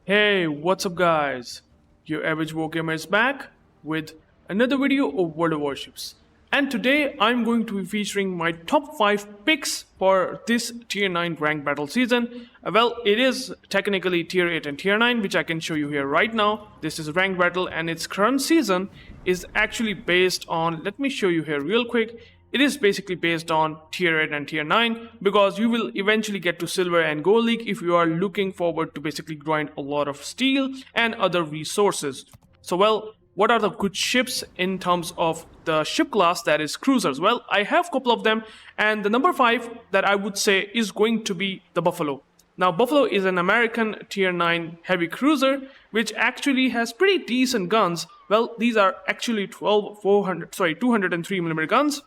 Hey, what's up guys? UrAvgWarGamer is back with another video of World of Warships. And today I'm going to be featuring my top 5 picks for this tier 9 ranked battle season. Well, it is technically tier 8 and tier 9, which I can show you here right now. This is ranked battle and its current season is actually based on, let me show you here real quick. It is basically based on tier 8 and tier 9 because you will eventually get to silver and gold league if you are looking forward to basically grind a lot of steel and other resources. So well, what are the good ships in terms of the ship class, that is cruisers? Well, I have a couple of them, and the number 5 that I would say is going to be the Buffalo. Now Buffalo is an American tier 9 heavy cruiser which actually has pretty decent guns. Well, these are actually 203mm guns.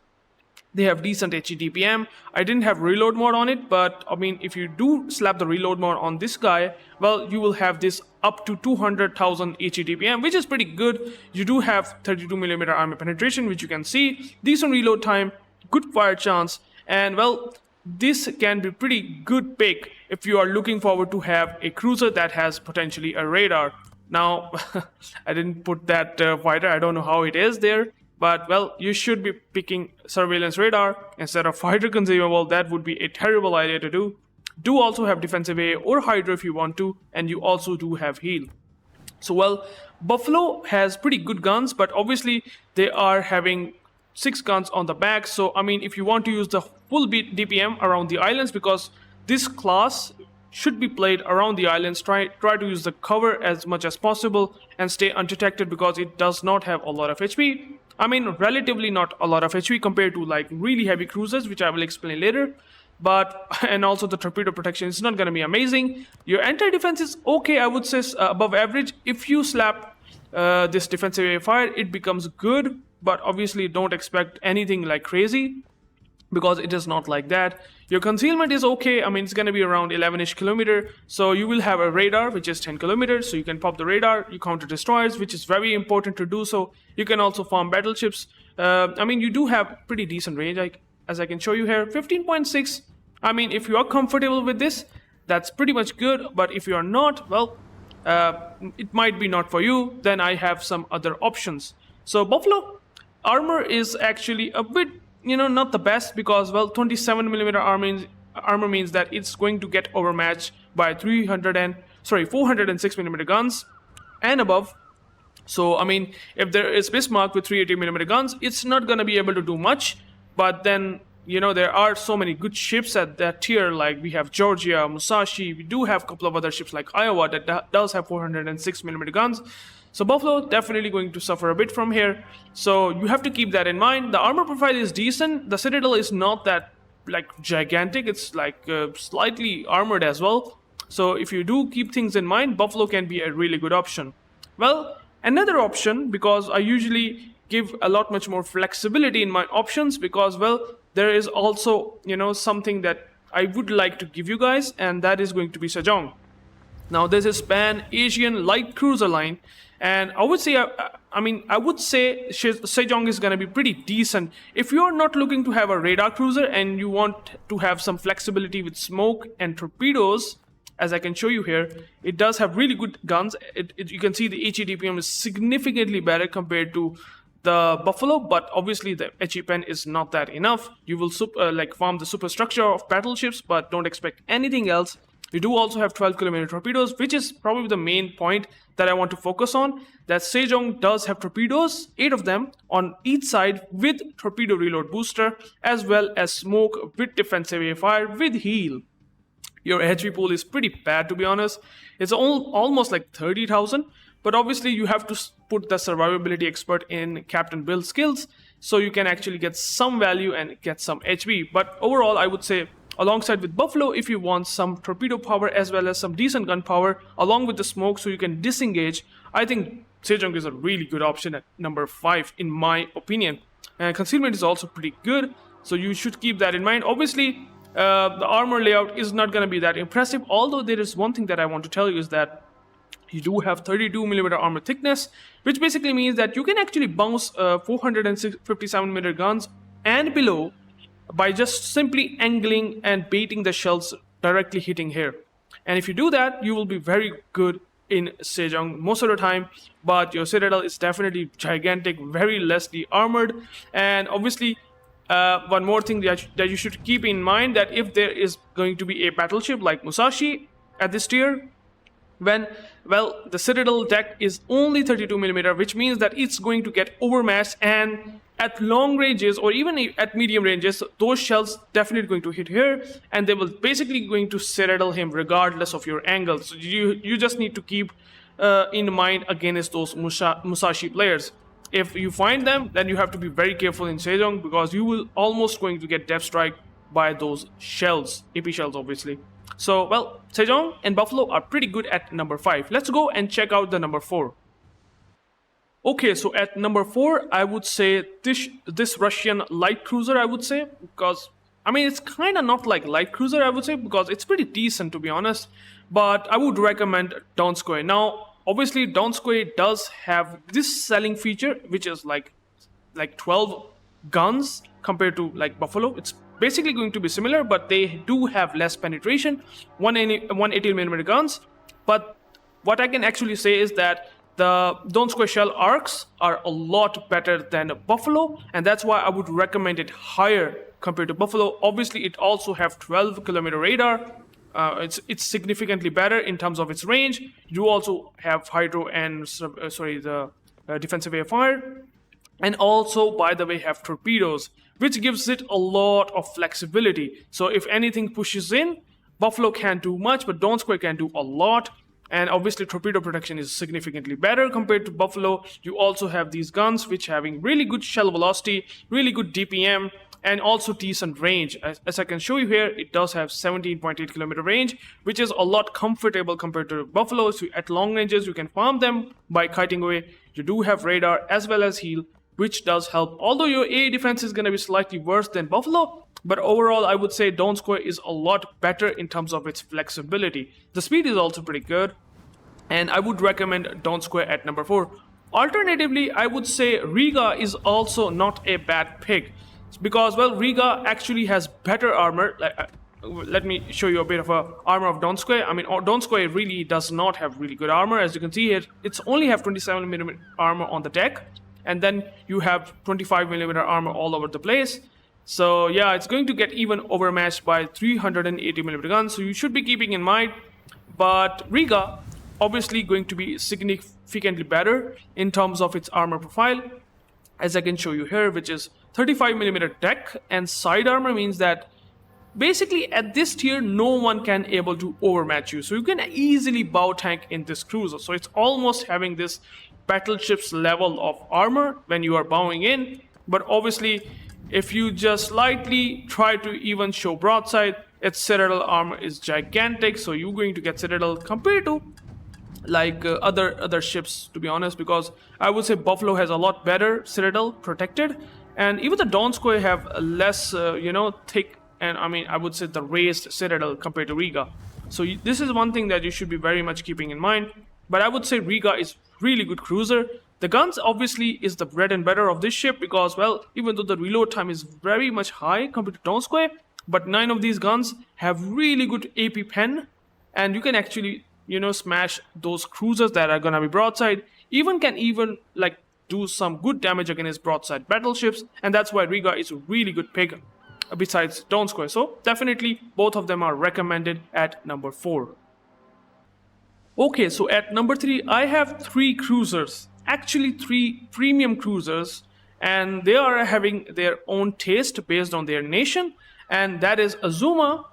They have decent HE DPM. I didn't have reload mode on it, but I mean, if you do slap the reload mode on this guy, well, you will have this up to 200,000 HE DPM, which is pretty good. You do have 32mm armor penetration, which you can see, decent reload time, good fire chance, and well, this can be pretty good pick if you are looking forward to have a cruiser that has potentially a radar. Now, I didn't put that fighter, I don't know how it is there. But well, you should be picking surveillance radar instead of fighter consumable. That would be a terrible idea to do. Do also have defensive A or hydro if you want to, and you also do have heal. So well, Buffalo has pretty good guns, but obviously they are having 6 guns on the back. So I mean, if you want to use the full DPM around the islands, because this class should be played around the islands, try to use the cover as much as possible and stay undetected because it does not have a lot of HP. I mean, relatively not a lot of HP compared to like really heavy cruisers, which I will explain later. But, and also the torpedo protection is not going to be amazing. Your anti-defense is okay, I would say above average. If you slap this defensive air fire, it becomes good. But obviously don't expect anything like crazy, because it is not like that. Your concealment is okay. I mean, it's going to be around 11ish kilometer. So you will have a radar which is 10 kilometers. So you can pop the radar, you counter destroyers, which is very important to do so. You can also farm battleships. I mean, you do have pretty decent range, as I can show you here. 15.6. I mean, if you are comfortable with this, that's pretty much good. But if you are not, well, it might be not for you. Then I have some other options. So Buffalo armor is actually a bit, not the best, because well, 27mm armor means that it's going to get overmatched by 406mm guns and above. So I mean, if there is Bismarck with 380mm guns, it's not going to be able to do much. But then there are so many good ships at that tier, like we have Georgia, Musashi. We do have a couple of other ships like Iowa that does have 406mm guns. So Buffalo definitely going to suffer a bit from here. So you have to keep that in mind. The armor profile is decent. The Citadel is not that like gigantic. It's like slightly armored as well. So if you do keep things in mind, Buffalo can be a really good option. Well, another option, because I usually give a lot much more flexibility in my options, because well, there is also something that I would like to give you guys, and that is going to be Sejong. Now this is Pan-Asian light cruiser line, and I would say, Sejong is going to be pretty decent. If you are not looking to have a radar cruiser and you want to have some flexibility with smoke and torpedoes, as I can show you here, it does have really good guns. You can see the HE DPM is significantly better compared to the Buffalo, but obviously the HE pen is not that enough. You will farm the superstructure of battleships, but don't expect anything else. You do also have 12km torpedoes, which is probably the main point that I want to focus on. That Sejong does have torpedoes, 8 of them on each side with torpedo reload booster, as well as smoke with defensive air fire with heal. Your HP pool is pretty bad, to be honest. It's almost like 30,000, but obviously you have to put the survivability expert in captain build skills, so you can actually get some value and get some HP. But overall, I would say, alongside with Buffalo, if you want some torpedo power as well as some decent gun power along with the smoke so you can disengage, I think Sejong is a really good option at number 5 in my opinion. And concealment is also pretty good, so you should keep that in mind. Obviously, the armor layout is not going to be that impressive, although there is one thing that I want to tell you is that you do have 32mm armor thickness, which basically means that you can actually bounce 457mm guns and below by just simply angling and baiting the shells directly hitting here. And if you do that, you will be very good in Sejong most of the time, but your Citadel is definitely gigantic, very lessly armored. And obviously, one more thing that you should keep in mind, that if there is going to be a battleship like Musashi at this tier, well, the Citadel deck is only 32mm, which means that it's going to get overmatched, and at long ranges or even at medium ranges, those shells definitely going to hit here, and they will basically going to Citadel him regardless of your angle. So you just need to keep in mind against those Musashi players. If you find them, then you have to be very careful in Sejong, because you will almost going to get depth strike by those shells, AP shells obviously. So, well, Sejong and Buffalo are pretty good at number 5. Let's go and check out the number 4. Okay, so at number 4, I would say this Russian light cruiser, I would say, because, I mean, it's kind of not like light cruiser, I would say, because it's pretty decent, to be honest, but I would recommend Donskoi. Now, obviously, Donskoi does have this selling feature, which is like 12 guns compared to like Buffalo. It's basically going to be similar, but they do have less penetration, 180mm guns. But what I can actually say is that the Donskoi shell arcs are a lot better than Buffalo, and that's why I would recommend it higher compared to Buffalo. Obviously, it also have 12km radar. It's significantly better in terms of its range. You also have hydro and the defensive air fire, and also, by the way, have torpedoes, which gives it a lot of flexibility. So if anything pushes in, Buffalo can't do much, but Donskoi can do a lot. And obviously, torpedo protection is significantly better compared to Buffalo. You also have these guns which having really good shell velocity, really good DPM, and also decent range. As I can show you here, it does have 17.8km range, which is a lot comfortable compared to Buffalo. So at long ranges, you can farm them by kiting away. You do have radar as well as heal, which does help. Although your AA defense is going to be slightly worse than Buffalo, but overall I would say Donskoi is a lot better in terms of its flexibility. The speed is also pretty good, and I would recommend Donskoi at number 4. Alternatively, I would say Riga is also not a bad pick, because, well, Riga actually has better armor. Let me show you a bit of a armor of Donskoi. I mean, Donskoi really does not have really good armor. As you can see here, it's only have 27mm armor on the deck, and then you have 25mm armor all over the place. So yeah, it's going to get even overmatched by 380mm guns, so you should be keeping in mind. But Riga obviously going to be significantly better in terms of its armor profile, as I can show you here, which is 35mm deck, and side armor means that basically at this tier no one can able to overmatch you, so you can easily bow tank in this cruiser. So it's almost having this battleship's level of armor when you are bowing in. But obviously, if you just slightly try to even show broadside, its Citadel armor is gigantic, so you're going to get Citadel compared to like other ships, to be honest, because I would say Buffalo has a lot better Citadel protected, and even the Donskoi have less thick, and I mean I would say the raised Citadel compared to Riga. So this is one thing that you should be very much keeping in mind. But I would say Riga is really good cruiser. The guns obviously is the bread and butter of this ship, because, well, even though the reload time is very much high compared to Donskoi, but 9 of these guns have really good AP pen, and you can actually smash those cruisers that are gonna be broadside. Can like do some good damage against broadside battleships, and that's why Riga is a really good pick besides Donskoi. So definitely both of them are recommended at number 4. Okay, so at number 3 I have 3 cruisers, actually 3 premium cruisers, and they are having their own taste based on their nation, and that is Azuma,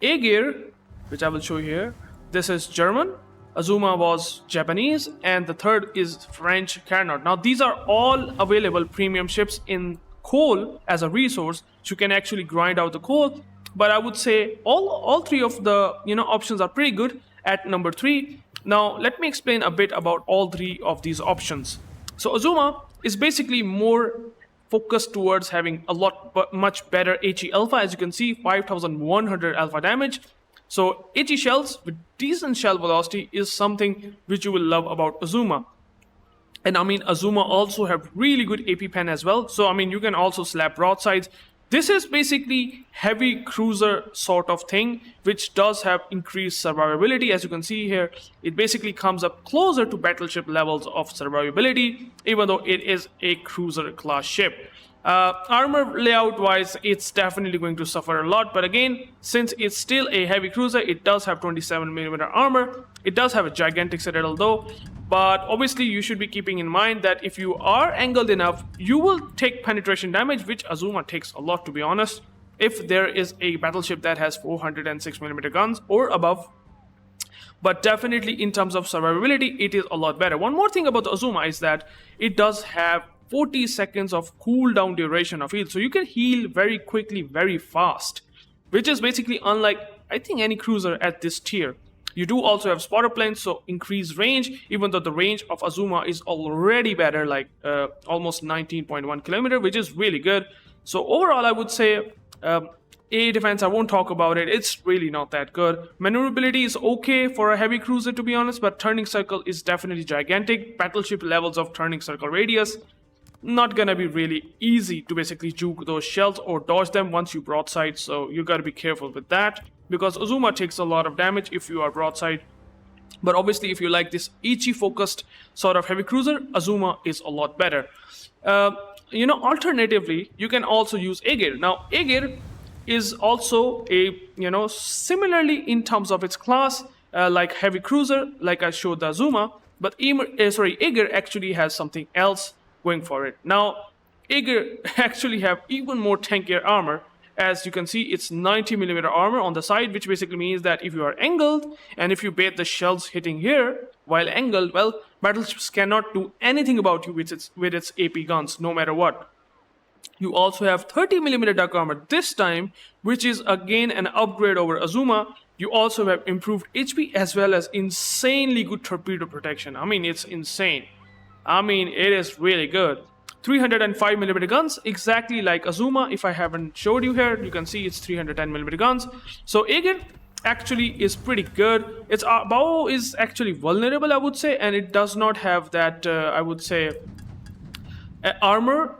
Agir, which I will show you here. This is German, Azuma was Japanese, and the third is French Carnot. Now these are all available premium ships in coal as a resource, so you can actually grind out the coal. But I would say all 3 of the options are pretty good at number 3. Now let me explain a bit about all 3 of these options. So Azuma is basically more focused towards having much better HE alpha. As you can see, 5100 alpha damage. So HE shells with decent shell velocity is something which you will love about Azuma. And I mean, Azuma also have really good AP pen as well. So I mean, you can also slap broadsides This is basically heavy cruiser sort of thing, which does have increased survivability. As you can see here, it basically comes up closer to battleship levels of survivability, even though it is a cruiser class ship. Armor layout wise, it's definitely going to suffer a lot, but again, since it's still a heavy cruiser, it does have 27mm armor. It does have a gigantic citadel though, but obviously you should be keeping in mind that if you are angled enough, you will take penetration damage, which Azuma takes a lot, to be honest, if there is a battleship that has 406mm guns or above. But definitely in terms of survivability, it is a lot better. One more thing about the Azuma is that it does have 40 seconds of cooldown duration of heal, so you can heal very quickly, very fast, which is basically unlike, I think, any cruiser at this tier. You do also have spotter planes, so increased range, even though the range of Azuma is already better, like almost 19.1 kilometer, which is really good. So overall, I would say A defense, I won't talk about it, it's really not that good. Maneuverability is okay for a heavy cruiser, to be honest, but turning circle is definitely gigantic. Battleship levels of turning circle radius, not gonna be really easy to basically juke those shells or dodge them once you broadside, so you gotta be careful with that, because Azuma takes a lot of damage if you are broadside. But obviously, if you like this Ichi focused sort of heavy cruiser, Azuma is a lot better. Alternatively, you can also use Agir. Now, Agir is also a, similarly in terms of its class, like heavy cruiser, like I showed the Azuma, but Agir actually has something else going for it. Now, Agir actually have even more tankier armor. As you can see, it's 90mm armor on the side, which basically means that if you are angled and if you bait the shells hitting here while angled, well, battleships cannot do anything about you with its AP guns, no matter what. You also have 30mm duck armor this time, which is again an upgrade over Azuma. You also have improved HP as well as insanely good torpedo protection. I mean, it's insane. I mean, it is really good. 305mm guns, exactly like Azuma. If I haven't showed you here, you can see it's 310mm guns. So Agir actually is pretty good. Its bow is actually vulnerable, I would say, and it does not have that, I would say, armor,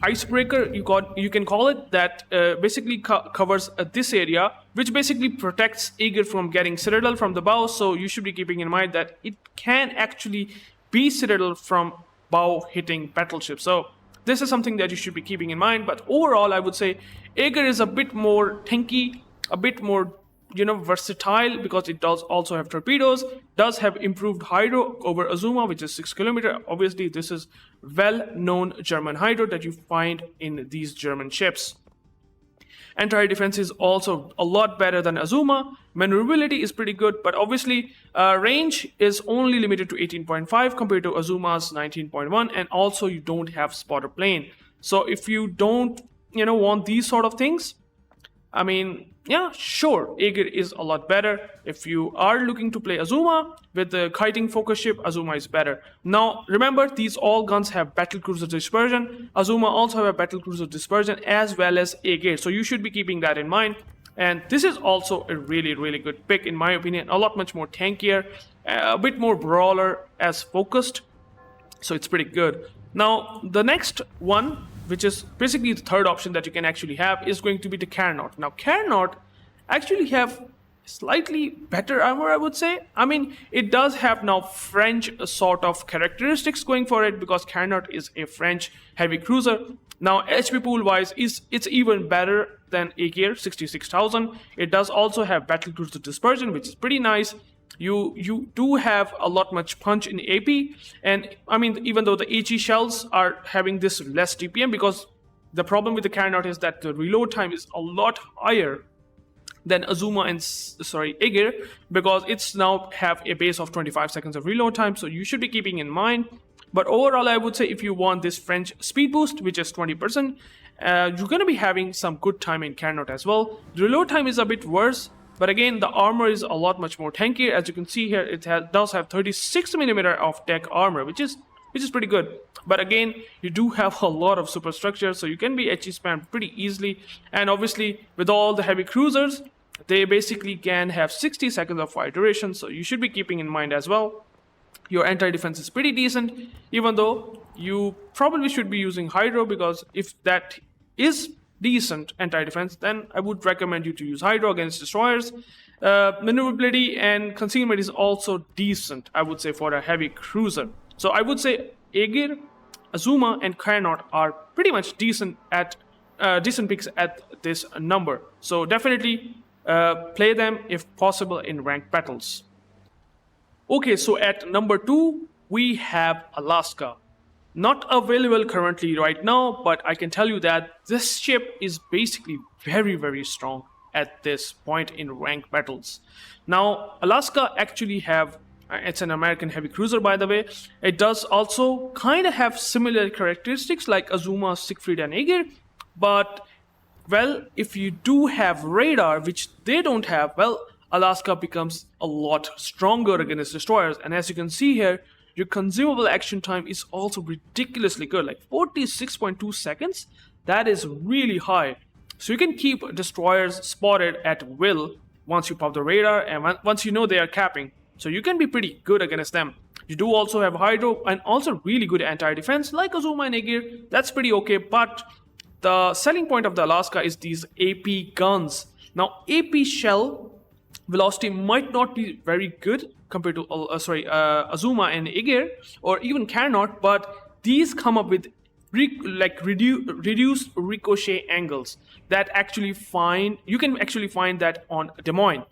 icebreaker, you can call it, that basically covers this area, which basically protects Agir from getting citadel from the bow. So you should be keeping in mind that it can actually be citadel from bow hitting battleships. So this is something that you should be keeping in mind. But overall, I would say Agir is a bit more tanky, a bit more versatile, because it does also have torpedoes, does have improved hydro over Azuma, which is 6km. Obviously, this is well-known German hydro that you find in these German ships. Anti-air defense is also a lot better than Azuma. Maneuverability is pretty good, but obviously range is only limited to 18.5 compared to Azuma's 19.1, and also you don't have spotter plane. So if you don't want these sort of things, I mean, yeah, sure, Agir is a lot better. If you are looking to play Azuma with the kiting focus ship, Azuma is better. Now, remember, these all guns have battlecruiser dispersion. Azuma also have battlecruiser dispersion as well as Agir. So you should be keeping that in mind. And this is also a really, really good pick, in my opinion. A lot much more tankier, a bit more brawler as focused. So it's pretty good. Now, the next one, which is basically the third option that you can actually have, is going to be the Carnot. Now, Carnot actually have slightly better armor, I would say. I mean, it does have now French sort of characteristics going for it, because Carnot is a French heavy cruiser. Now, HP pool wise, it's even better than Agir, 66,000. It does also have battlecruiser dispersion, which is pretty nice. You do have a lot much punch in AP, and I mean, even though the HE shells are having this less DPM, because the problem with the Carnot is that the reload time is a lot higher than Azuma and Agir, because it's now have a base of 25 seconds of reload time, so you should be keeping in mind. But overall, I would say if you want this French speed boost, which is 20%, you're going to be having some good time in Carnot as well. The reload time is a bit worse, but again, the armor is a lot much more tanky. As you can see here, it does have 36mm of deck armor, which is pretty good. But again, you do have a lot of superstructure, so you can be HE spammed pretty easily. And obviously, with all the heavy cruisers, they basically can have 60 seconds of fire duration, so you should be keeping in mind as well. Your anti-defense is pretty decent, even though you probably should be using Hydro, because if that is decent anti-defense, then I would recommend you to use Hydro against destroyers. Maneuverability and concealment is also decent, I would say, for a heavy cruiser. So I would say Agir, Azuma, and Carnot are pretty much decent picks at this number. So definitely play them if possible in ranked battles. Okay, so at number 2 we have Alaska. Not available currently right now, but I can tell you that this ship is basically very strong at this point in ranked battles. Now, Alaska actually it's an American heavy cruiser, by the way. It does also kind of have similar characteristics like Azuma, Siegfried, and Agir, but, well, if you do have radar, which they don't have, well, Alaska becomes a lot stronger against destroyers, and as you can see here, your consumable action time is also ridiculously good, like 46.2 seconds. That is really high. So you can keep destroyers spotted at will once you pop the radar and once you know they are capping. So you can be pretty good against them. You do also have Hydro and also really good anti-defense like Azuma and Agir. That's pretty okay, but the selling point of the Alaska is these AP guns. Now, AP shell velocity might not be very good compared to Azuma and Agir or even Carnot, but these come up with reduced ricochet angles that you can actually find that on Des Moines.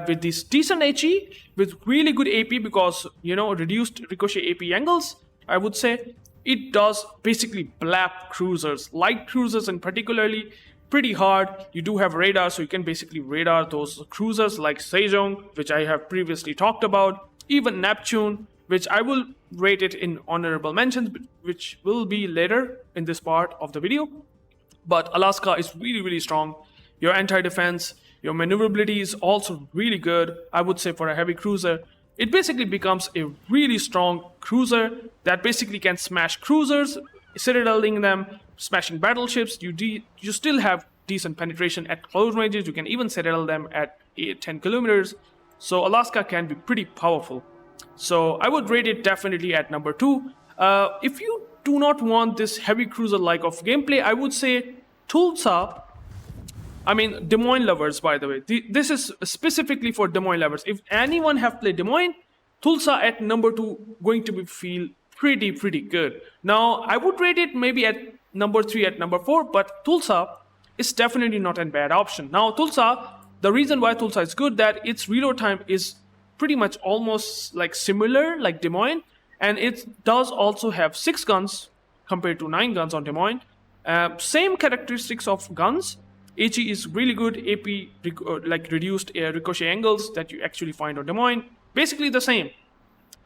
With this decent HE, with really good AP, because reduced ricochet AP angles, I would say it does basically blap cruisers, light cruisers and particularly pretty hard. You do have radar, so you can basically radar those cruisers like Sejong, which I have previously talked about, even Neptune, which I will rate it in honorable mentions, which will be later in this part of the video. But Alaska is really strong. Your anti-defense, your maneuverability is also really good, I would say, for a heavy cruiser. It basically becomes a really strong cruiser that basically can smash cruisers, citadeling them, smashing battleships. You still have decent penetration at close ranges. You can even citadel them at 10 kilometers. So Alaska can be pretty powerful. So I would rate it definitely at number 2. If you do not want this heavy cruiser like of gameplay, I would say Tulsa. I mean, Des Moines lovers, by the way. This is specifically for Des Moines lovers. If anyone have played Des Moines, Tulsa at number 2 going to feel pretty good. Now, I would rate it maybe at number 3, at number 4, but Tulsa is definitely not a bad option. Now, Tulsa, the reason why Tulsa is good, that its reload time is pretty much almost like similar like Des Moines, and it does also have 6 guns compared to 9 guns on Des Moines. Same characteristics of guns. HE is really good. AP reduced ricochet angles that you actually find on Des Moines. Basically the same.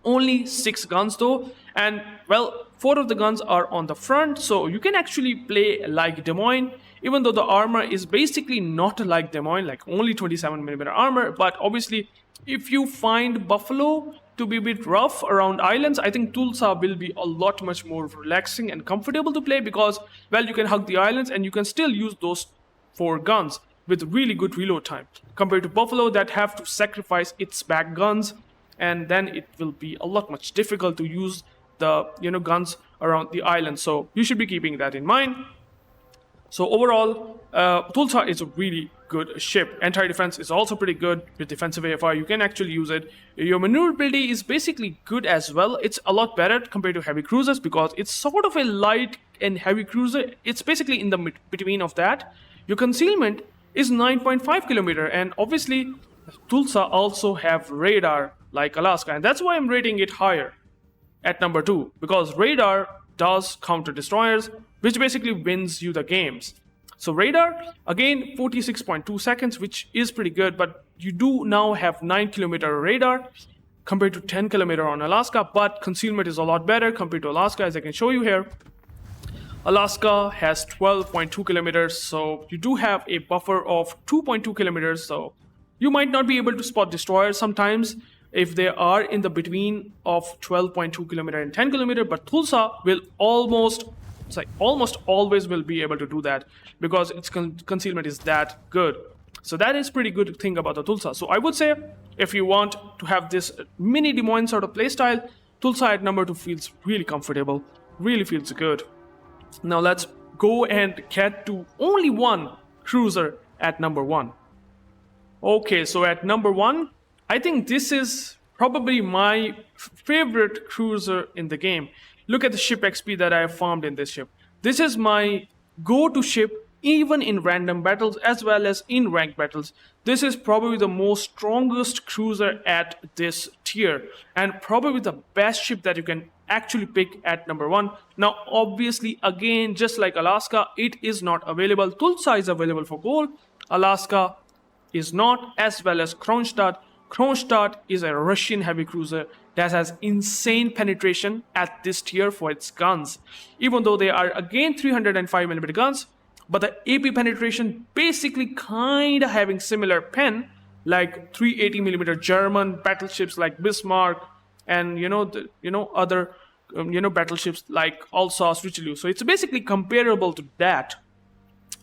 Only 6 guns though, and well, 4 of the guns are on the front, so you can actually play like Des Moines, even though the armor is basically not like Des Moines, like only 27mm armor. But obviously, if you find Buffalo to be a bit rough around islands, I think Tulsa will be a lot much more relaxing and comfortable to play, because, well, you can hug the islands and you can still use those 4 guns with really good reload time, compared to Buffalo that have to sacrifice its back guns, and then it will be a lot much difficult to use the guns around the island. So you should be keeping that in mind. So overall, Tulsa is a really good ship. Anti-defense is also pretty good with defensive AFR. You can actually use it. Your maneuverability is basically good as well. It's a lot better compared to heavy cruisers, because it's sort of a light and heavy cruiser. It's basically in the between of that. Your concealment is 9.5 kilometer, and obviously Tulsa also have radar like Alaska, and that's why I'm rating it higher at number 2, because radar does counter destroyers, which basically wins you the games. So radar, again, 46.2 seconds, which is pretty good, but you do now have 9 kilometer radar compared to 10 kilometer on Alaska, but concealment is a lot better compared to Alaska, as I can show you here. Alaska has 12.2 kilometers, so you do have a buffer of 2.2 kilometers, so you might not be able to spot destroyers sometimes if they are in the between of 12.2 kilometer and 10 kilometer, but Tulsa will almost always will be able to do that, because its concealment is that good. So that is pretty good thing about the Tulsa. So I would say, if you want to have this mini Des Moines sort of playstyle, Tulsa at number 2 feels really comfortable, really feels good. Now let's go and get to only one cruiser at number 1. Okay, so at number 1, I think this is probably my favorite cruiser in the game. Look at the ship XP that I have farmed in this ship. This is my go-to ship even in random battles as well as in ranked battles. This is probably the most strongest cruiser at this tier and probably the best ship that you can actually pick at number 1. Now obviously again, just like Alaska, it is not available. Tulsa is available for gold, Alaska is not, as well as Kronshtadt. Kronshtadt is a Russian heavy cruiser that has insane penetration at this tier for its guns. Even though they are again 305mm guns, but the AP penetration basically kind of having similar pen like 380mm German battleships like Bismarck and other battleships like Alsace, Richelieu. So it's basically comparable to that,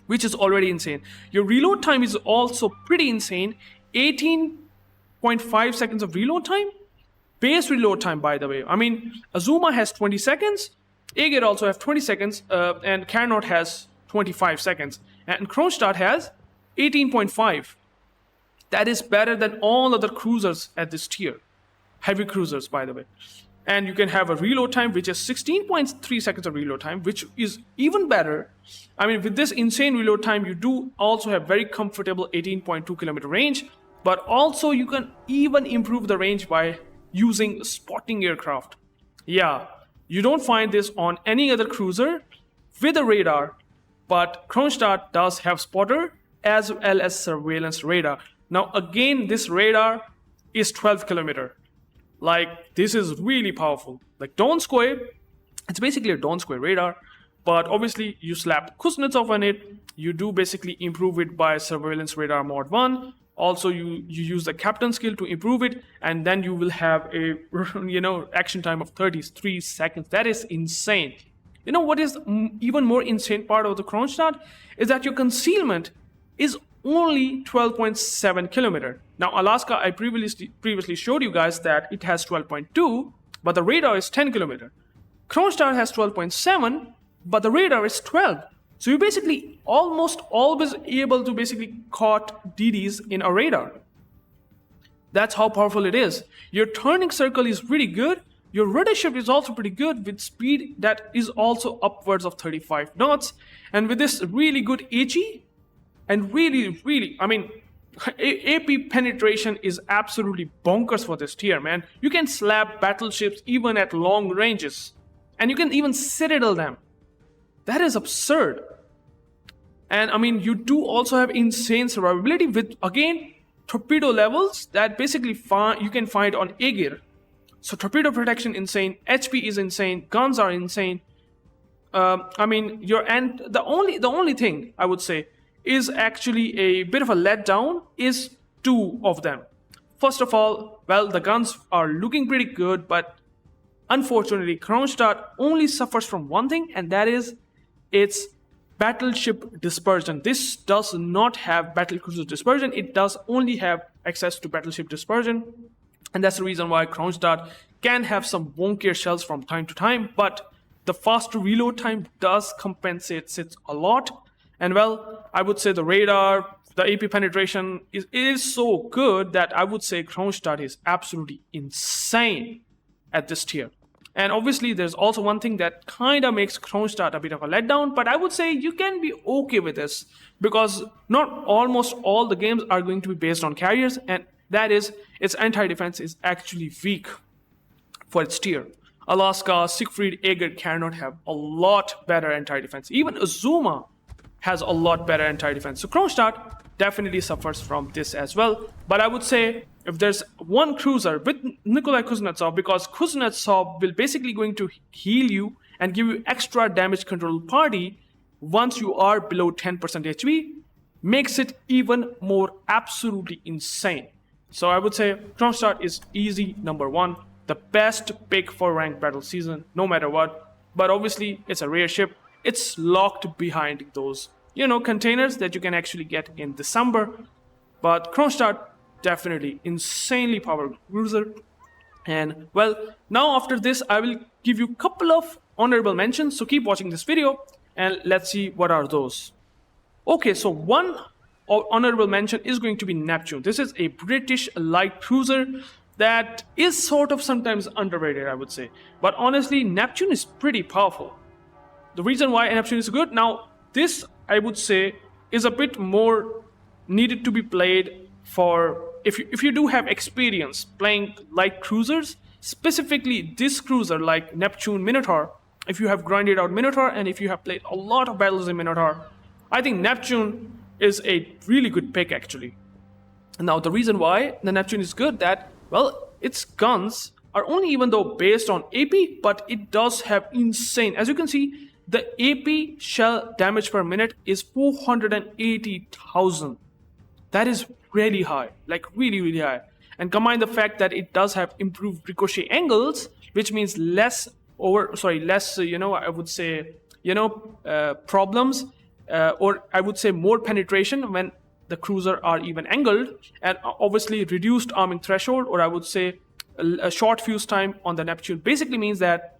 which is already insane. Your reload time is also pretty insane. 18.5 seconds of reload time. Base reload time, by the way. I mean, Azuma has 20 seconds. Agir also has 20 seconds. And Carnot has 25 seconds. And Kronshtadt has 18.5. That is better than all other cruisers at this tier. Heavy cruisers, by the way. And you can have a reload time which is 16.3 seconds of reload time, which is even better. I mean, with this insane reload time, you do also have very comfortable 18.2 kilometer range, but also you can even improve the range by using spotting aircraft. Yeah, you don't find this on any other cruiser with a radar, but Kronshtadt does have spotter as well as surveillance radar. Now again, this radar is 12 kilometer. Like, this is really powerful. Like Donskoi, it's basically a Donskoi radar, but obviously you slap Kuznetsov on it. You do basically improve it by surveillance radar mod 1. Also, you use the captain skill to improve it, and then you will have a action time of 33 seconds. That is insane. You know what is even more insane part of the Kronshtadt is that your concealment is only 12.7 kilometer. Now Alaska, I previously showed you guys that it has 12.2, but the radar is 10 kilometer. Kronshtadt has 12.7, but the radar is 12. So you're basically almost always able to basically caught DDs in a radar. That's how powerful it is. Your turning circle is pretty good. Your rudder shift is also pretty good with speed that is also upwards of 35 knots. And with this really good HE, and really, I mean, AP penetration is absolutely bonkers for this tier, man. You can slap battleships even at long ranges. And you can even citadel them. That is absurd. And I mean, you do also have insane survivability with, again, torpedo levels that basically you can find on Agir. So torpedo protection insane, HP is insane, guns are insane. I mean, the only thing I would say is actually a bit of a letdown is 2 of them. First of all, well, the guns are looking pretty good, but unfortunately, Kronshtadt only suffers from one thing, and that is its battleship dispersion. This does not have battlecruiser dispersion. It does only have access to battleship dispersion, and that's the reason why Kronshtadt can have some wonkier shells from time to time, but the faster reload time does compensate it a lot. And well, I would say the radar, the AP penetration is so good that I would say Kronshtadt is absolutely insane at this tier. And obviously, there's also one thing that kind of makes Kronshtadt a bit of a letdown, but I would say you can be okay with this because not almost all the games are going to be based on carriers, and that is, its anti-defense is actually weak for its tier. Alaska, Siegfried, Agir, Carnot have a lot better anti-defense. Even Azuma has a lot better anti-defense. So Kronshtadt definitely suffers from this as well. But I would say if there's one cruiser with Nikolai Kuznetsov, because Kuznetsov will basically going to heal you and give you extra damage control party once you are below 10% HP, makes it even more absolutely insane. So I would say Kronshtadt is easy number 1, the best pick for ranked battle season, no matter what. But obviously, it's a rare ship. It's locked behind those, containers that you can actually get in December. But Kronshtadt, definitely insanely powerful cruiser. And well, now after this, I will give you a couple of honorable mentions. So keep watching this video. and let's see what are those. Okay, so one honorable mention is going to be Neptune. This is a British light cruiser that is sort of sometimes underrated, I would say. But honestly, Neptune is pretty powerful. The reason why Neptune is good, now this I would say is a bit more needed to be played for if you do have experience playing light cruisers, specifically this cruiser like Neptune Minotaur. If you have grinded out Minotaur and if you have played a lot of battles in Minotaur, I think Neptune is a really good pick actually. Now the reason why the Neptune is good, that well, its guns are only even though based on AP, but it does have insane, as you can see, the AP shell damage per minute is 480,000. That is really high, like really high. And combine the fact that it does have improved ricochet angles, which means less I would say, problems, or I would say more penetration when the cruiser are even angled, and obviously reduced arming threshold, or I would say a short fuse time on the Neptune basically means that,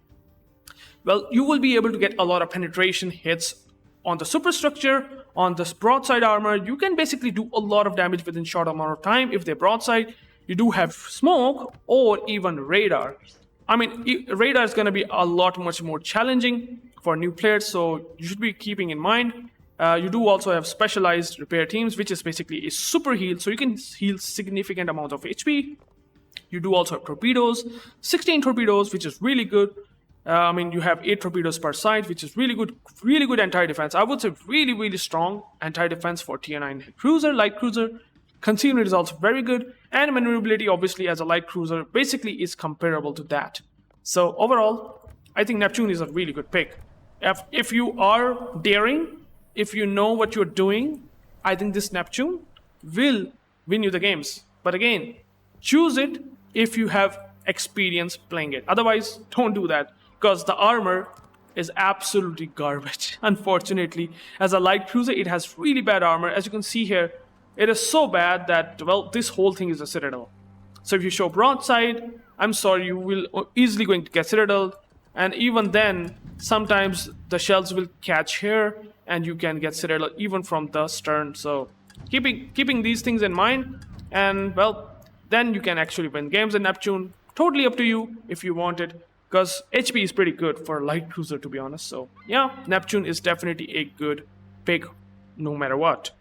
well, you will be able to get a lot of penetration hits on the superstructure, on this broadside armor. You can basically do a lot of damage within short amount of time if they're broadside. You do have smoke or even radar. I mean, radar is going to be a lot much more challenging for new players, so you should be keeping in mind. You do also have specialized repair teams, which is basically a super heal, so you can heal significant amount of HP. You do also have torpedoes, 16 torpedoes, which is really good. You have 8 torpedoes per side, which is really good anti-defense. I would say really strong anti-defense for Tier 9 cruiser, light cruiser. Concealment is also very good, and maneuverability, obviously, as a light cruiser, basically is comparable to that. So overall, I think Neptune is a really good pick. If you are daring, if you know what you're doing, I think this Neptune will win you the games. But again, choose it if you have experience playing it. Otherwise, don't do that, because the armor is absolutely garbage. Unfortunately, as a light cruiser, it has really bad armor. As you can see here, it is so bad that, well, this whole thing is a citadel. So if you show broadside, I'm sorry, you will easily going to get citadel. And even then, sometimes the shells will catch here and you can get citadel even from the stern. So keeping these things in mind, and well, then you can actually win games in Neptune. Totally up to you if you want it, because HP is pretty good for a light cruiser, to be honest. So yeah, Neptune is definitely a good pick no matter what.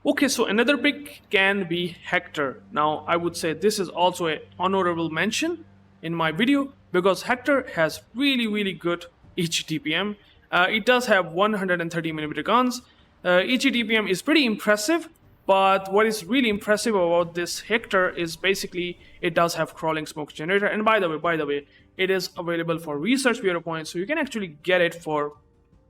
Okay, so another pick can be Hector. Now, I would say this is also an honorable mention in my video, because Hector has really good HE-DPM. It does have 130mm guns. HE-DPM is pretty impressive, but what is really impressive about this Hector is basically it does have crawling smoke generator. And by the way, it is available for research bureau points, so you can actually get it for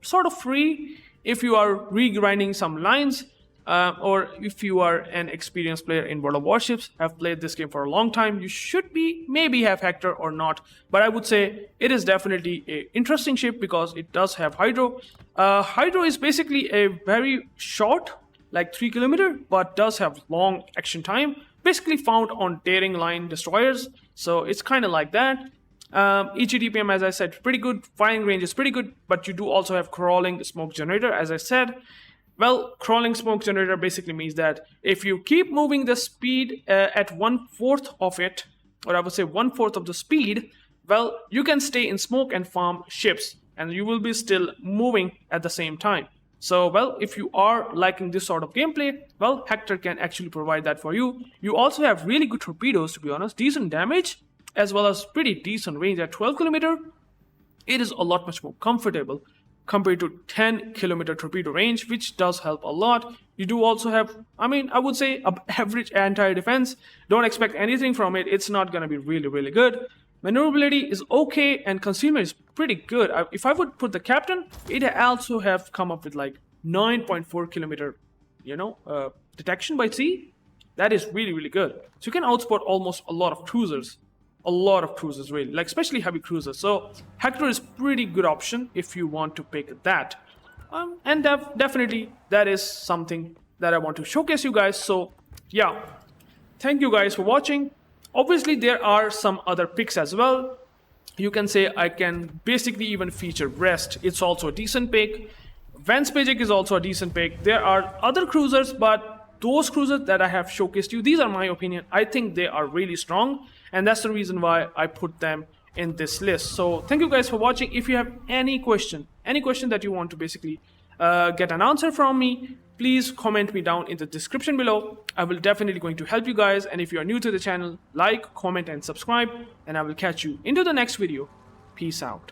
sort of free if you are regrinding some lines. Or if you are an experienced player in World of Warships, have played this game for a long time, you should maybe have Hector or not. But I would say it is definitely an interesting ship because it does have Hydro. Hydro is basically a very short, like 3 km, but does have long action time. Basically found on daring line destroyers, so it's kind of like that. HE-DPM, as I said, pretty good. Firing range is pretty good, but you do also have crawling smoke generator, as I said. Well, crawling smoke generator basically means that if you keep moving the speed at 1/4 of it, or I would say 1/4 of the speed, well, you can stay in smoke and farm ships, and you will be still moving at the same time. So, well, if you are liking this sort of gameplay, well, Hector can actually provide that for you. You also have really good torpedoes, to be honest, decent damage, as well as pretty decent range at 12 km. It is a lot much more comfortable compared to 10 km torpedo range, which does help a lot. You do also have, I would say, average anti-defense. Don't expect anything from it. It's not going to be really good. Maneuverability is okay, and concealment is pretty good. If I would put the captain, it also have come up with like 9.4 km, detection by sea. That is really good. So you can outspot almost a lot of cruisers. Really, like especially heavy cruisers. So Hector is pretty good option if you want to pick that. And definitely that is something that I want to showcase you guys. So yeah, thank you guys for watching. Obviously there are some other picks as well. you can say I can basically even feature Rest. It's also a decent pick. Vanspejic is also a decent pick. There are other cruisers, but those cruisers that I have showcased you, these are my opinion. I think they are really strong, and that's the reason why I put them in this list. So thank you guys for watching. If you have any question that you want to basically get an answer from me, please comment me down in the description below. I will definitely going to help you guys. And if you are new to the channel, like, comment and subscribe, and I will catch you into the next video. Peace out.